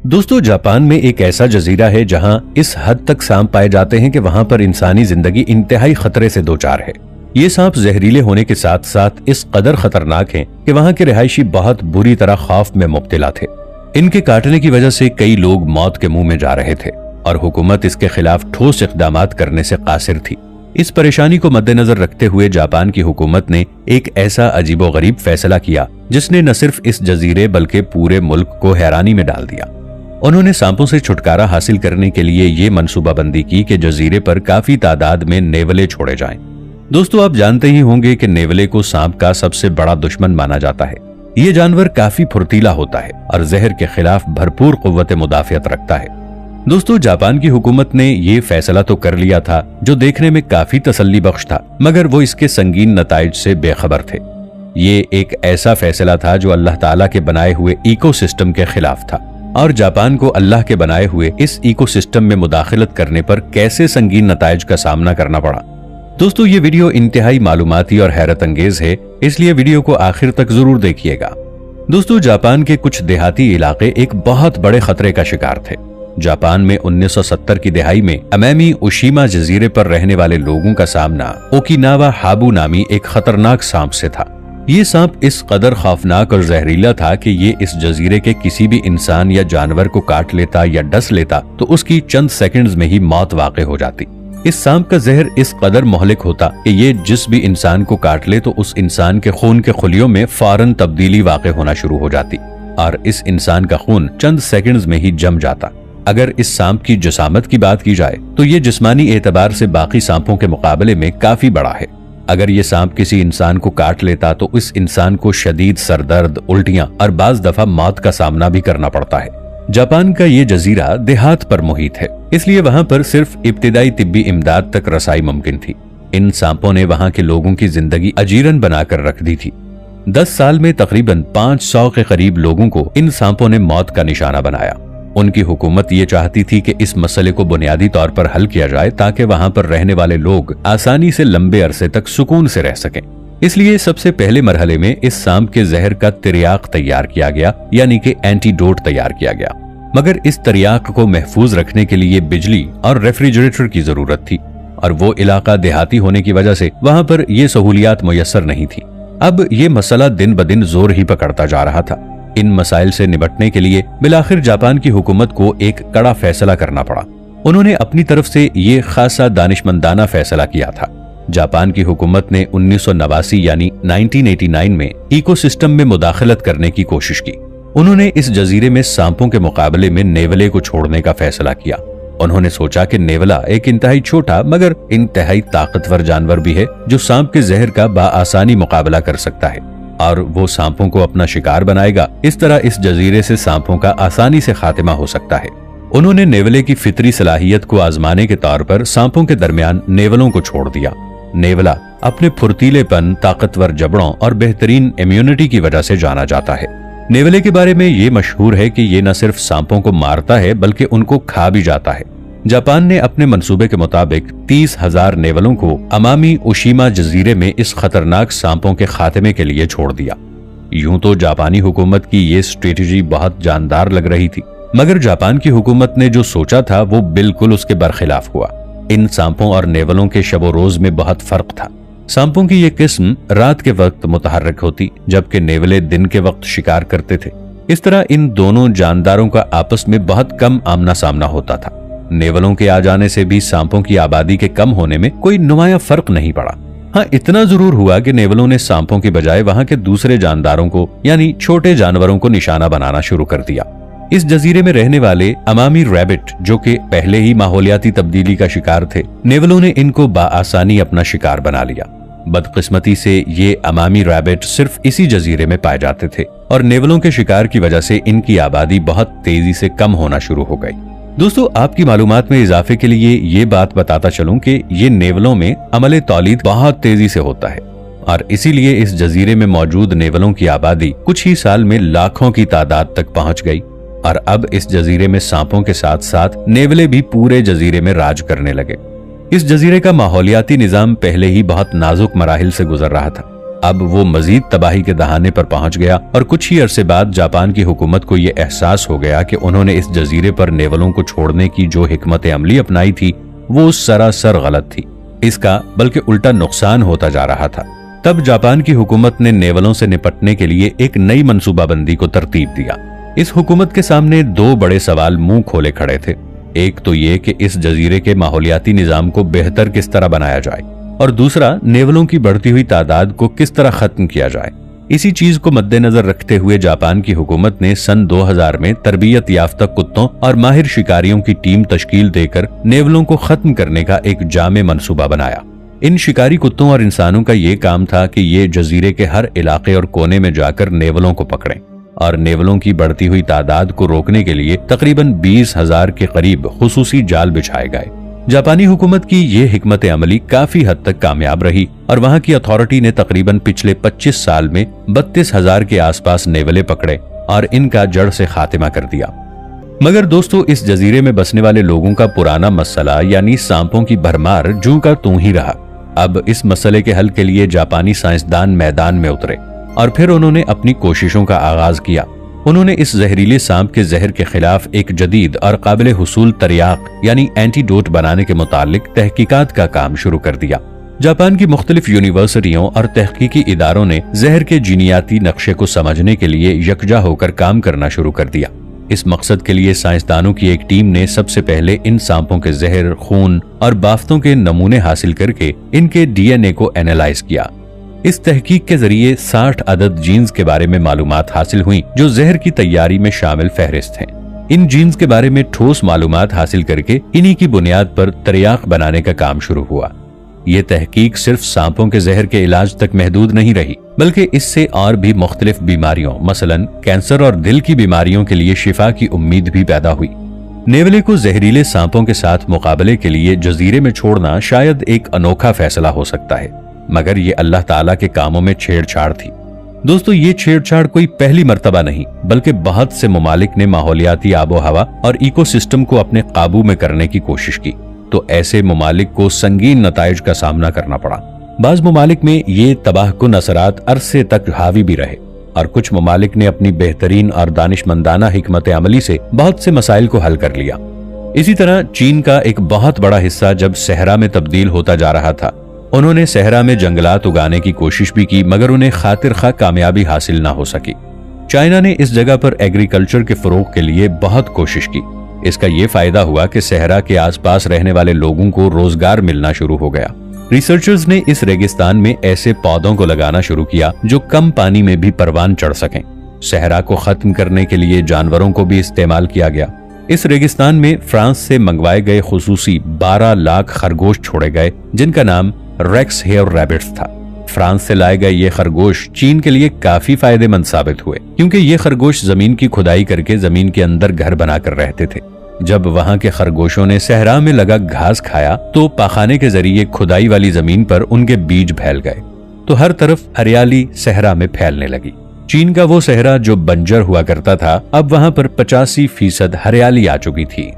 दोस्तों, जापान में एक ऐसा जजीरा है जहां इस हद तक सांप पाए जाते हैं कि वहां पर इंसानी जिंदगी इंतहाई खतरे से दो चार है। ये सांप जहरीले होने के साथ साथ इस कदर खतरनाक हैं कि वहां के रिहायशी बहुत बुरी तरह खौफ में मुब्तला थे। इनके काटने की वजह से कई लोग मौत के मुंह में जा रहे थे और हुकूमत इसके खिलाफ ठोस इक़दामात करने से कासिर थी। इस परेशानी को मद्देनजर रखते हुए जापान की हुकूमत ने एक ऐसा अजीबोगरीब फैसला किया जिसने न सिर्फ इस जजीरे बल्कि पूरे मुल्क को हैरानी में डाल दिया। उन्होंने सांपों से छुटकारा हासिल करने के लिए ये मनसूबाबंदी की कि जजीरे पर काफी तादाद में नेवले छोड़े जाएं। दोस्तों, आप जानते ही होंगे कि नेवले को सांप का सबसे बड़ा दुश्मन माना जाता है। ये जानवर काफी फुर्तीला होता है और जहर के खिलाफ भरपूर कुव्वत मुदाफियत रखता है। दोस्तों, जापान की हुकूमत ने ये फैसला तो कर लिया था जो देखने में काफी तसल्ली बख्श था, मगर वो इसके संगीन नताइज से बेखबर थे। ये एक ऐसा फैसला था जो अल्लाह ताला के बनाए हुए इकोसिस्टम के खिलाफ था और जापान को अल्लाह के बनाए हुए इस इकोसिस्टम में मुदाखलत करने पर कैसे संगीन नताइज का सामना करना पड़ा। दोस्तों, ये वीडियो इंतहाई मालूमाती और हैरत अंगेज है, इसलिए वीडियो को आखिर तक जरूर देखिएगा। दोस्तों, जापान के कुछ देहाती इलाके एक बहुत बड़े खतरे का शिकार थे। जापान में 1970 की दिहाई में अमामी ओशिमा जजीरे पर रहने वाले लोगों का सामना ओकिनावा हाबू नामी एक खतरनाक सांप से था। ये सांप इस कदर खौफनाक और जहरीला था कि ये इस जजीरे के किसी भी इंसान या जानवर को काट लेता या डस लेता तो उसकी चंद सेकंड्स में ही मौत वाक़ई हो जाती। इस सांप का जहर इस कदर मोहलिक होता कि ये जिस भी इंसान को काट ले तो उस इंसान के खून के खुलियों में फौरन तब्दीली वाक़ई होना शुरू हो जाती और इस इंसान का खून चंद सेकंड्स में ही जम जाता। अगर इस सांप की जसामत की बात की जाए तो ये जिस्मानी एतबार से बाकी सांपों के मुकाबले में काफी बड़ा है। अगर ये सांप किसी इंसान को काट लेता तो इस इंसान को शदीद सरदर्द, उल्टियां और बाज दफा मौत का सामना भी करना पड़ता है। जापान का ये जजीरा देहात पर मुहित है, इसलिए वहां पर सिर्फ इब्तिदाई तिब्बी इमदाद तक रसाई मुमकिन थी। इन सांपों ने वहां के लोगों की जिंदगी अजीरन बनाकर रख दी थी। 10 साल में तकरीबन 500 के करीब लोगों को इन सांपों ने मौत का निशाना बनाया। उनकी हुकूमत ये चाहती थी कि इस मसले को बुनियादी तौर पर हल किया जाए ताकि वहां पर रहने वाले लोग आसानी से लंबे अरसे तक सुकून से रह सकें। इसलिए सबसे पहले मरहले में इस सांप के जहर का तिर्याक तैयार किया गया, यानी कि एंटीडोट तैयार किया गया। मगर इस तिर्याक को महफूज रखने के लिए बिजली और रेफ्रिजरेटर की जरूरत थी और वो इलाका देहाती होने की वजह से वहां पर ये सहूलियात मुयस्सर नहीं थी। अब ये मसला दिन ब दिन जोर ही पकड़ता जा रहा था। इन मसाइल से निपटने के लिए बिलाखिर जापान की हुकूमत को एक कड़ा फैसला करना पड़ा। उन्होंने अपनी तरफ से ये खासा दानिशमंदाना फैसला किया था। जापान की हुकूमत ने 1989 यानी 1989 में इकोसिस्टम में मुदाखलत करने की कोशिश की। उन्होंने इस जजीरे में सांपों के मुकाबले में नेवले को छोड़ने का फैसला किया। उन्होंने सोचा कि नेवला एक इंतहाई छोटा मगर इंतहाई ताकतवर जानवर भी है जो सांप के जहर का बाआसानी मुकाबला कर सकता है और वो सांपों को अपना शिकार बनाएगा। इस तरह इस जजीरे से सांपों का आसानी से खात्मा हो सकता है। उन्होंने नेवले की फितरी सलाहियत को आजमाने के तौर पर सांपों के दरमियान नेवलों को छोड़ दिया। नेवला अपने फुर्तीलेपन, ताकतवर जबड़ों और बेहतरीन इम्यूनिटी की वजह से जाना जाता है। नेवले के बारे में ये मशहूर है कि ये न सिर्फ सांपों को मारता है बल्कि उनको खा भी जाता है। जापान ने अपने मंसूबे के मुताबिक 30,000 नेवलों को अमामी ओशिमा जजीरे में इस खतरनाक सांपों के खात्मे के लिए छोड़ दिया। यूं तो जापानी हुकूमत की ये स्ट्रेटजी बहुत जानदार लग रही थी, मगर जापान की हुकूमत ने जो सोचा था वो बिल्कुल उसके बरखिलाफ हुआ। इन सांपों और नेवलों के शबो रोज में बहुत फर्क था। सांपों की ये किस्म रात के वक्त मुतहर्रिक होती जबकि नेवले दिन के वक्त शिकार करते थे। इस तरह इन दोनों जानदारों का आपस में बहुत कम आमना सामना होता था। नेवलों के आ जाने से भी सांपों की आबादी के कम होने में कोई नुमाया फर्क नहीं पड़ा। हाँ, इतना जरूर हुआ कि नेवलों ने सांपों की बजाय वहां के दूसरे जानदारों को यानी छोटे जानवरों को निशाना बनाना शुरू कर दिया। इस जजीरे में रहने वाले अमामी रैबिट जो कि पहले ही माहौलियाती तब्दीली का शिकार थे, नेवलों ने इनको बाआसानी अपना शिकार बना लिया। बदकिस्मती से ये अमामी रैबिट सिर्फ इसी जजीरे में पाए जाते थे और नेवलों के शिकार की वजह से इनकी आबादी बहुत तेजी से कम होना शुरू हो गई। दोस्तों, आपकी मालूमात में इजाफे के लिए ये बात बताता चलूं कि ये नेवलों में अमले तौलीद बहुत तेजी से होता है और इसीलिए इस जजीरे में मौजूद नेवलों की आबादी कुछ ही साल में लाखों की तादाद तक पहुंच गई और अब इस जजीरे में सांपों के साथ साथ नेवले भी पूरे जजीरे में राज करने लगे। इस जजीरे का माहौलियाती निजाम पहले ही बहुत नाजुक मराहिल से गुजर रहा था। अब वो मजीद तबाही के दहाने पर पहुंच गया और कुछ ही अरसे बाद जापान की हुकूमत को ये एहसास हो गया कि उन्होंने इस जजीरे पर नेवलों को छोड़ने की जो हिकमत अमली अपनाई थी वो सरासर गलत थी। इसका बल्कि उल्टा नुकसान होता जा रहा था। तब जापान की हुकूमत ने नेवलों से निपटने के लिए एक नई मंसूबाबंदी को तरतीब दिया। इस हुकूमत के सामने दो बड़े सवाल मुंह खोले खड़े थे। एक तो ये कि इस जजीरे के माहौलियाती निजाम को बेहतर किस तरह बनाया जाए और दूसरा नेवलों की बढ़ती हुई तादाद को किस तरह खत्म किया जाए। इसी चीज को मद्देनजर रखते हुए जापान की हुकूमत ने सन 2000 में तरबियत याफ्ता कुत्तों और माहिर शिकारियों की टीम तश्कील देकर नेवलों को खत्म करने का एक जामे मंसूबा बनाया। इन शिकारी कुत्तों और इंसानों का ये काम था कि ये जजीरे के हर इलाके और कोने में जाकर नेवलों को पकड़ें और नेवलों की बढ़ती हुई तादाद को रोकने के लिए तकरीबन 20,000 के करीब खुसूसी जाल बिछाए गए। जापानी हुकूमत की ये हिकमत अमली काफी हद तक कामयाब रही और वहां की अथॉरिटी ने तकरीबन पिछले 25 साल में 32,000 के आसपास नेवले पकड़े और इनका जड़ से खात्मा कर दिया। मगर दोस्तों, इस जजीरे में बसने वाले लोगों का पुराना मसला यानी सांपों की भरमार जूं का तूं ही रहा। अब इस मसले के हल के लिए जापानी साइंसदान मैदान में उतरे और फिर उन्होंने अपनी कोशिशों का आगाज किया। उन्होंने इस जहरीले सांप के जहर के खिलाफ एक जदीद और काबिल हुसूल तरियाक यानी एंटीडोट बनाने के मुतालिक तहकीकात का काम शुरू कर दिया। जापान की मुख्तलिफ यूनिवर्सिटियों और तहकीकी इदारों ने जहर के जीनियाती नक्शे को समझने के लिए यकजा होकर काम करना शुरू कर दिया। इस मकसद के लिए साइंसदानों की एक टीम ने सबसे पहले इन सांपों के जहर, खून और बाफ्तों के नमूने हासिल करके इनके डीएनए को एनालाइज किया। इस तहकीक के जरिए 60 अदद जीन्स के बारे में मालूमात हासिल हुई जो जहर की तैयारी में शामिल फहरिस्त हैं। इन जीन्स के बारे में ठोस मालूमात हासिल करके इन्हीं की बुनियाद पर तरियाक बनाने का काम शुरू हुआ। ये तहकीक सिर्फ सांपों के जहर के इलाज तक महदूद नहीं रही, बल्कि इससे और भी मुख्तलिफ बीमारियों मसलन कैंसर और दिल की बीमारियों के लिए शिफा की उम्मीद भी पैदा हुई। नेवले को जहरीले सांपों के साथ मुकाबले के लिए जजीरे में छोड़ना शायद एक अनोखा फैसला हो सकता है, मगर ये अल्लाह ताला के कामों में छेड़छाड़ थी। दोस्तों, ये छेड़छाड़ कोई पहली मर्तबा नहीं, बल्कि बहुत से ममालिक ने माहौलियाती आबो हवा और इकोसिस्टम को अपने काबू में करने की कोशिश की, तो ऐसे ममालिक को संगीन नताइज का सामना करना पड़ा। बाज ममालिक में ये तबाहकुन असरात अरसे तक हावी भी रहे और कुछ ममालिक ने अपनी बेहतरीन और दानिशमंदाना हिकमत अमली से बहुत से मसाइल को हल कर लिया। इसी तरह चीन का एक बहुत बड़ा हिस्सा जब सहरा में तब्दील होता जा रहा था, उन्होंने सहरा में जंगलात उगाने की कोशिश भी की, मगर उन्हें खातिर खा कामयाबी हासिल ना हो सकी। चाइना ने इस जगह पर एग्रीकल्चर के फरोग के लिए बहुत कोशिश की। इसका ये फायदा हुआ कि सहरा के आसपास रहने वाले लोगों को रोजगार मिलना शुरू हो गया। रिसर्चर्स ने इस रेगिस्तान में ऐसे पौधों को लगाना शुरू किया जो कम पानी में भी परवान चढ़ सकें। सहरा को खत्म करने के लिए जानवरों को भी इस्तेमाल किया गया। इस रेगिस्तान में फ्रांस से मंगवाए गए खुसूसी 12 लाख खरगोश छोड़े गए जिनका नाम रेक्स हेयर रैबिट्स था। फ्रांस से लाए गए ये खरगोश चीन के लिए काफी फायदेमंद साबित हुए, क्योंकि ये खरगोश जमीन की खुदाई करके जमीन के अंदर घर बनाकर रहते थे। जब वहां के खरगोशों ने सहरा में लगा घास खाया तो पाखाने के जरिए खुदाई वाली जमीन पर उनके बीज फैल गए, तो हर तरफ हरियाली सहरा में फैलने लगी। चीन का वो सहरा जो बंजर हुआ करता था, अब वहां पर 85% हरियाली आ चुकी थी।